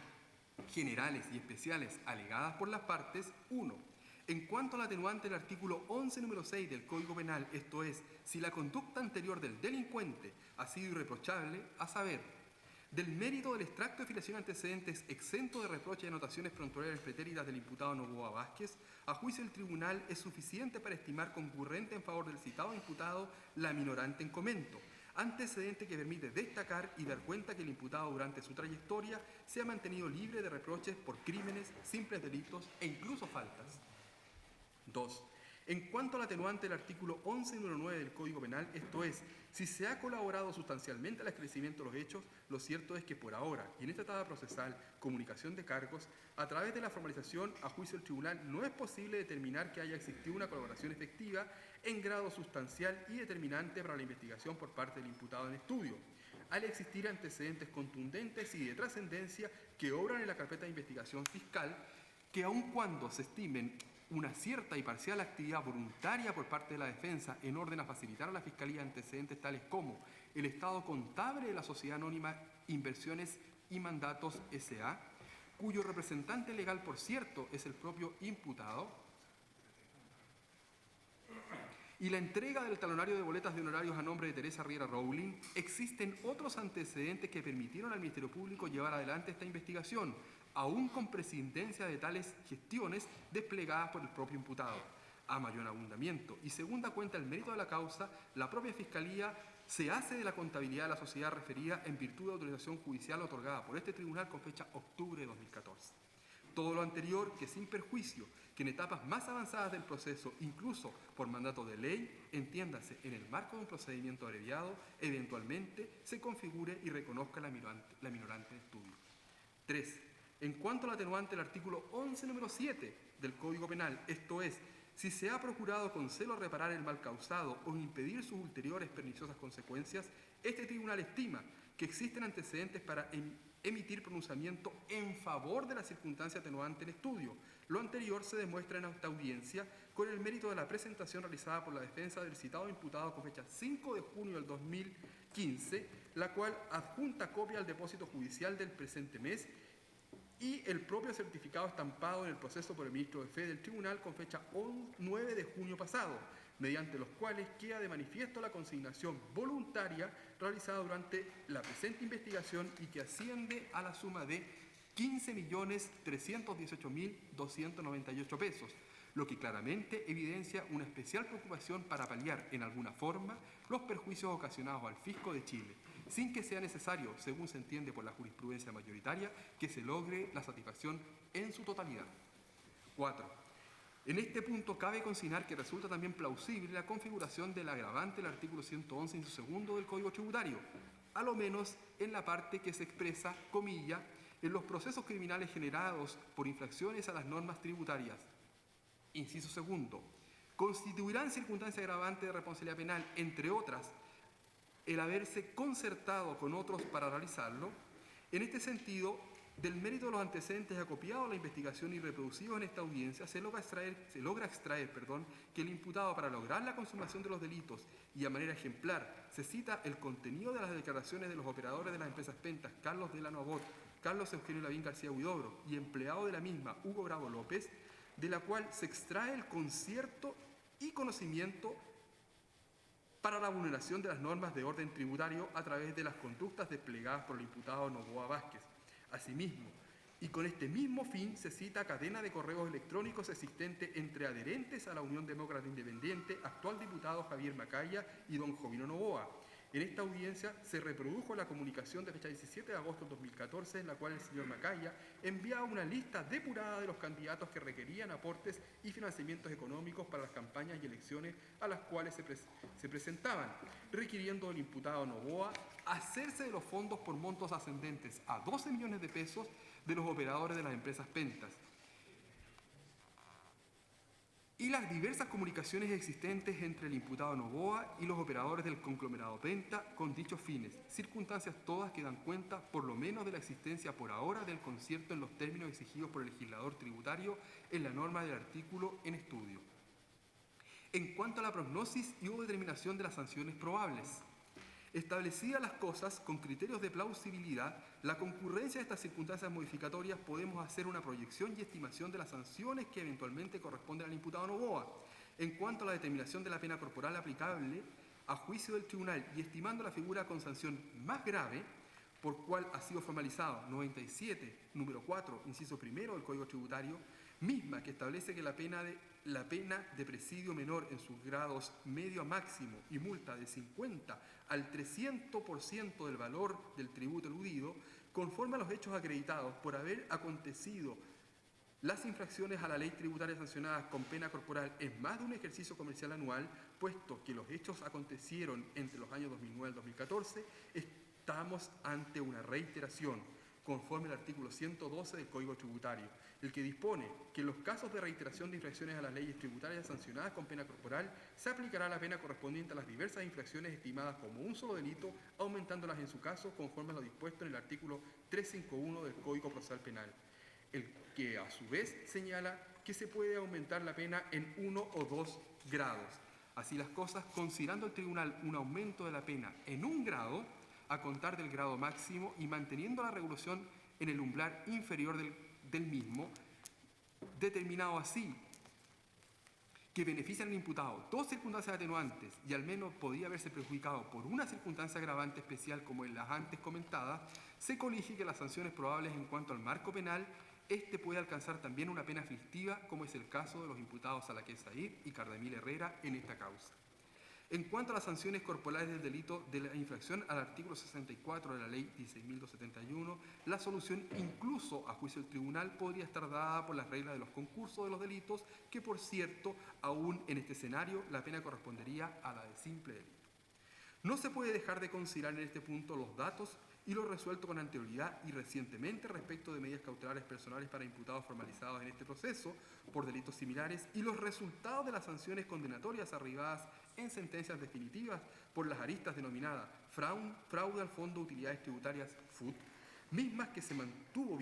generales y especiales alegadas por las partes, 1. En cuanto al atenuante del artículo 11, número 6 del Código Penal, esto es, si la conducta anterior del delincuente ha sido irreprochable, a saber, del mérito del extracto de filiación antecedentes exento de reproche y anotaciones prontuarias pretéritas del imputado Novoa Vázquez, a juicio del tribunal es suficiente para estimar concurrente en favor del citado imputado la minorante en comento, antecedente que permite destacar y dar cuenta que el imputado durante su trayectoria se ha mantenido libre de reproches por crímenes, simples delitos e incluso faltas. 2. En cuanto al atenuante del artículo 11, número 9 del Código Penal, esto es, si se ha colaborado sustancialmente al esclarecimiento de los hechos, lo cierto es que por ahora, y en esta etapa procesal, comunicación de cargos, a través de la formalización a juicio del tribunal, no es posible determinar que haya existido una colaboración efectiva en grado sustancial y determinante para la investigación por parte del imputado en estudio, al existir antecedentes contundentes y de trascendencia que obran en la carpeta de investigación fiscal, que aun cuando se estimen una cierta y parcial actividad voluntaria por parte de la defensa en orden a facilitar a la Fiscalía antecedentes tales como el estado contable de la Sociedad Anónima Inversiones y Mandatos S.A., cuyo representante legal, por cierto, es el propio imputado, y la entrega del talonario de boletas de honorarios a nombre de Teresa Riera Rowling, existen otros antecedentes que permitieron al Ministerio Público llevar adelante esta investigación, aún con prescindencia de tales gestiones desplegadas por el propio imputado. A mayor abundamiento y segunda cuenta el mérito de la causa, la propia Fiscalía se hace de la contabilidad de la sociedad referida en virtud de autorización judicial otorgada por este tribunal con fecha octubre de 2014. Todo lo anterior que sin perjuicio que en etapas más avanzadas del proceso, incluso por mandato de ley, entiéndase en el marco de un procedimiento abreviado, eventualmente se configure y reconozca la minorante de estudio. 3. En cuanto al atenuante del artículo 11, número 7 del Código Penal, esto es, Si se ha procurado con celo reparar el mal causado o impedir sus ulteriores perniciosas consecuencias, este tribunal estima que existen antecedentes para emitir pronunciamiento en favor de la circunstancia atenuante en estudio. Lo anterior se demuestra en esta audiencia con el mérito de la presentación realizada por la defensa del citado imputado con fecha 5 de junio del 2015, la cual adjunta copia al depósito judicial del presente mes y el propio certificado estampado en el proceso por el ministro de Fe del Tribunal con fecha 9 de junio pasado, mediante los cuales queda de manifiesto la consignación voluntaria realizada durante la presente investigación y que asciende a la suma de 15.318.298 pesos, lo que claramente evidencia una especial preocupación para paliar en alguna forma los perjuicios ocasionados al fisco de Chile, sin que sea necesario, según se entiende por la jurisprudencia mayoritaria, que se logre la satisfacción en su totalidad. 4. En este punto cabe consignar que resulta también plausible la configuración del agravante del artículo 111, inciso segundo del Código Tributario, a lo menos en la parte que se expresa, comilla, en los procesos criminales generados por infracciones a las normas tributarias. Inciso segundo, constituirán circunstancia agravante de responsabilidad penal, entre otras, el haberse concertado con otros para realizarlo. En este sentido, del mérito de los antecedentes acopiados a la investigación y reproducidos en esta audiencia, se logra extraer que el imputado, para lograr la consumación de los delitos y a manera ejemplar, se cita el contenido de las declaraciones de los operadores de las empresas Pentas, Carlos Delano Abot, Carlos Eugenio Lavín García Huidobro y empleado de la misma, Hugo Bravo López, de la cual se extrae el concierto y conocimiento para la vulneración de las normas de orden tributario a través de las conductas desplegadas por el imputado Novoa Vázquez. Asimismo, y con este mismo fin, se cita cadena de correos electrónicos existente entre adherentes a la Unión Demócrata Independiente, actual diputado Javier Macaya y don Jovino Novoa. En esta audiencia se reprodujo la comunicación de fecha 17 de agosto de 2014, en la cual el señor Macaya enviaba una lista depurada de los candidatos que requerían aportes y financiamientos económicos para las campañas y elecciones a las cuales se presentaban, requiriendo del imputado Novoa hacerse de los fondos por montos ascendentes a 12 millones de pesos de los operadores de las empresas Pentas, y las diversas comunicaciones existentes entre el imputado Novoa y los operadores del conglomerado Penta con dichos fines, circunstancias todas que dan cuenta por lo menos de la existencia por ahora del concierto en los términos exigidos por el legislador tributario en la norma del artículo en estudio. En cuanto a la prognosis y o determinación de las sanciones probables, establecidas las cosas con criterios de plausibilidad, la concurrencia de estas circunstancias modificatorias, podemos hacer una proyección y estimación de las sanciones que eventualmente corresponden al imputado Novoa. En cuanto a la determinación de la pena corporal aplicable a juicio del tribunal y estimando la figura con sanción más grave, por cual ha sido formalizado 97, número 4, inciso primero del Código Tributario, misma que establece que la pena de presidio menor en sus grados medio a máximo y multa de 50 al 300% del valor del tributo eludido, conforme a los hechos acreditados por haber acontecido las infracciones a la ley tributaria sancionadas con pena corporal en más de un ejercicio comercial anual, puesto que los hechos acontecieron entre los años 2009 y 2014, estamos ante una reiteración, conforme al artículo 112 del Código Tributario, el que dispone que en los casos de reiteración de infracciones a las leyes tributarias sancionadas con pena corporal, se aplicará la pena correspondiente a las diversas infracciones estimadas como un solo delito, aumentándolas en su caso conforme a lo dispuesto en el artículo 351 del Código Procesal Penal, el que a su vez señala que se puede aumentar la pena en 1 o 2 grados. Así las cosas, considerando el tribunal un aumento de la pena en 1 grado, a contar del grado máximo y manteniendo la regulación en el umbral inferior del mismo, determinado así que benefician al imputado 2 circunstancias atenuantes y al menos podría haberse perjudicado por una circunstancia agravante especial como en las antes comentadas, se colige que las sanciones probables en cuanto al marco penal, puede alcanzar también una pena aflictiva, como es el caso de los imputados Salaquet Said y Cardamil Herrera en esta causa. En cuanto a las sanciones corporales del delito de la infracción al artículo 64 de la Ley 16.271, la solución, incluso a juicio del tribunal, podría estar dada por las reglas de los concursos de los delitos, que por cierto, aún en este escenario, la pena correspondería a la de simple delito. No se puede dejar de considerar en este punto los datos y lo resuelto con anterioridad y recientemente respecto de medidas cautelares personales para imputados formalizados en este proceso por delitos similares y los resultados de las sanciones condenatorias arribadas en sentencias definitivas por las aristas denominadas fraude al Fondo de Utilidades Tributarias FUT, misma que se mantuvo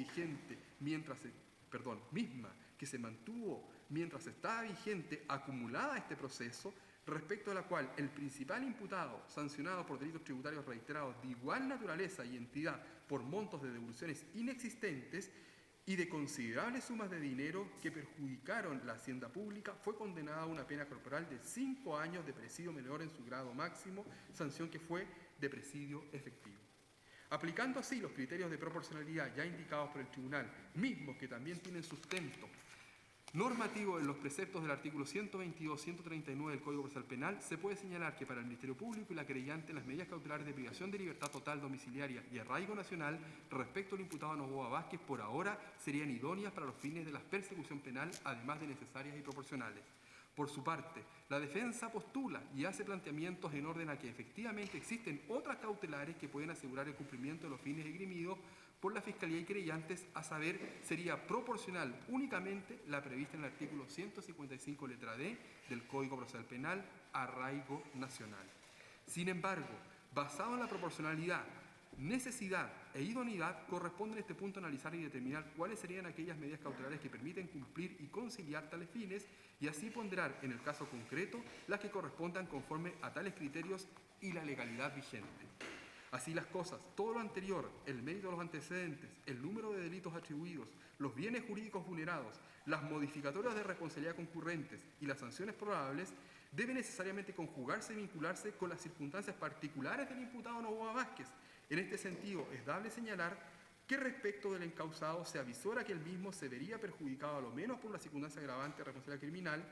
mientras estaba vigente acumulada este proceso, respecto a la cual el principal imputado sancionado por delitos tributarios reiterados de igual naturaleza y entidad por montos de devoluciones inexistentes y de considerables sumas de dinero que perjudicaron la hacienda pública, fue condenado a una pena corporal de 5 años de presidio menor en su grado máximo, sanción que fue de presidio efectivo. Aplicando así los criterios de proporcionalidad ya indicados por el tribunal, mismos que también tienen sustento normativo en los preceptos del artículo 122-139 del Código Procesal Penal, se puede señalar que para el Ministerio Público y la querellante las medidas cautelares de privación de libertad total domiciliaria y arraigo nacional respecto al imputado Noboa Vázquez por ahora serían idóneas para los fines de la persecución penal, además de necesarias y proporcionales. Por su parte, la defensa postula y hace planteamientos en orden a que efectivamente existen otras cautelares que pueden asegurar el cumplimiento de los fines esgrimidos por la Fiscalía y querellantes, a saber, sería proporcional únicamente la prevista en el artículo 155, letra D, del Código Procesal Penal, arraigo nacional. Sin embargo, basado en la proporcionalidad, necesidad e idoneidad, corresponde en este punto analizar y determinar cuáles serían aquellas medidas cautelares que permiten cumplir y conciliar tales fines y así ponderar, en el caso concreto, las que correspondan conforme a tales criterios y la legalidad vigente. Así las cosas, todo lo anterior, el mérito de los antecedentes, el número de delitos atribuidos, los bienes jurídicos vulnerados, las modificatorias de responsabilidad concurrentes y las sanciones probables, debe necesariamente conjugarse y vincularse con las circunstancias particulares del imputado Noboa Vázquez. En este sentido, es dable señalar que respecto del encausado se avisora que el mismo se vería perjudicado a lo menos por la circunstancia agravante de responsabilidad criminal,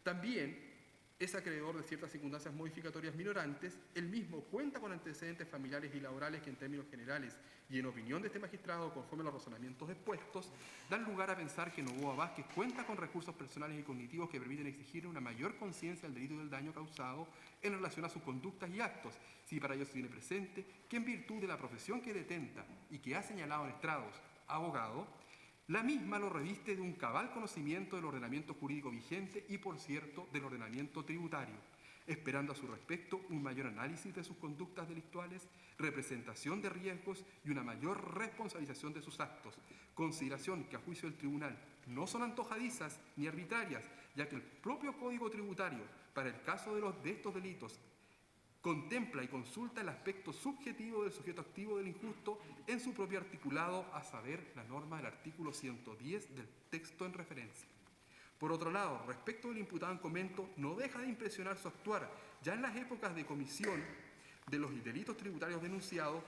también es acreedor de ciertas circunstancias modificatorias minorantes, el mismo cuenta con antecedentes familiares y laborales que en términos generales y en opinión de este magistrado, conforme a los razonamientos expuestos, dan lugar a pensar que Noboa Vázquez cuenta con recursos personales y cognitivos que permiten exigir una mayor conciencia del delito y del daño causado en relación a sus conductas y actos, si para ello se tiene presente que en virtud de la profesión que detenta y que ha señalado en estrados abogado, la misma lo reviste de un cabal conocimiento del ordenamiento jurídico vigente y, por cierto, del ordenamiento tributario, esperando a su respecto un mayor análisis de sus conductas delictuales, representación de riesgos y una mayor responsabilización de sus actos, consideración que a juicio del tribunal no son antojadizas ni arbitrarias, ya que el propio Código Tributario, para el caso de estos delitos, contempla y consulta el aspecto subjetivo del sujeto activo del injusto en su propio articulado, a saber, la norma del artículo 110 del texto en referencia. Por otro lado, respecto del imputado en comento, no deja de impresionar su actuar, ya en las épocas de comisión de los delitos tributarios denunciados,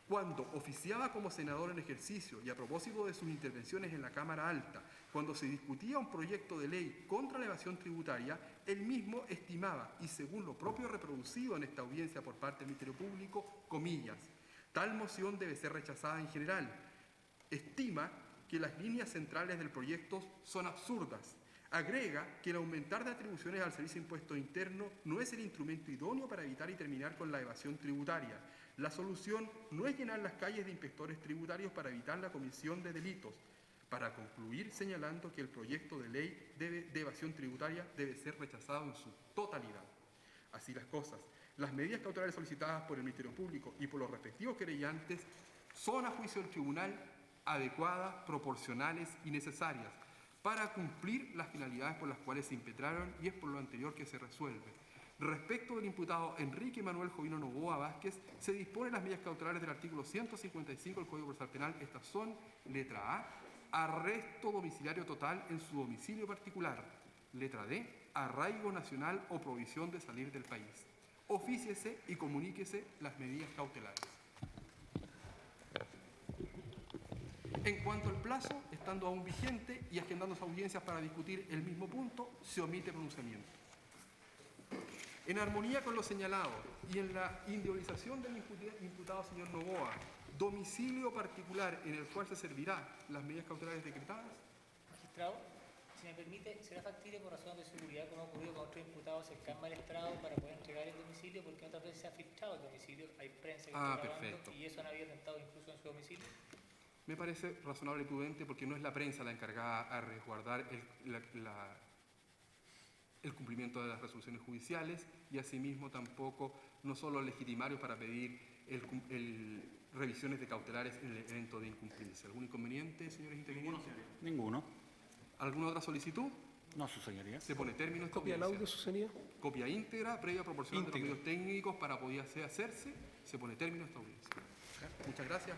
cuando oficiaba como senador en ejercicio y a propósito de sus intervenciones en la Cámara Alta, cuando se discutía un proyecto de ley contra la evasión tributaria, él mismo estimaba, y según lo propio reproducido en esta audiencia por parte del Ministerio Público, comillas, tal moción debe ser rechazada en general. Estima que las líneas centrales del proyecto son absurdas. Agrega que el aumentar de atribuciones al Servicio de Impuesto Interno no es el instrumento idóneo para evitar y terminar con la evasión tributaria. La solución no es llenar las calles de inspectores tributarios para evitar la comisión de delitos, para concluir señalando que el proyecto de ley de evasión tributaria debe ser rechazado en su totalidad. Así las cosas, las medidas cautelares solicitadas por el Ministerio Público y por los respectivos querellantes son, a juicio del tribunal, adecuadas, proporcionales y necesarias para cumplir las finalidades por las cuales se impetraron, y es por lo anterior que se resuelve. Respecto del imputado Enrique Manuel Jovino Noboa Vázquez, se disponen las medidas cautelares del artículo 155 del Código Procesal Penal. Estas son, letra A, arresto domiciliario total en su domicilio particular. Letra D, arraigo nacional o prohibición de salir del país. Ofíciese y comuníquese las medidas cautelares. En cuanto al plazo, estando aún vigente y agendándose audiencias para discutir el mismo punto, se omite pronunciamiento. En armonía con lo señalado y en la individualización del imputado señor Noboa, domicilio particular en el cual se servirá las medidas cautelares decretadas. Magistrado, si me permite, será factible por razones de seguridad hemos ocurrido con otros imputados cerca en mal estado para poder entregar el domicilio, porque otras veces se ha filtrado el domicilio, hay prensa que está grabando, perfecto. y eso han habido atentado incluso en su domicilio. Me parece razonable y prudente porque no es la prensa la encargada a resguardar el cumplimiento de las resoluciones judiciales, y asimismo tampoco no son los legitimarios para pedir revisiones de cautelares en el evento de incumplirse. ¿Algún inconveniente, señores intervinientes? Ninguno. ¿Alguna otra solicitud? No, su señoría. Se pone término a esta ¿Copia del audiencia. audio, su señoría? Copia íntegra, previa proporción de los Íntegra. medios técnicos para poder hacerse. Se pone término a esta audiencia. Muchas gracias.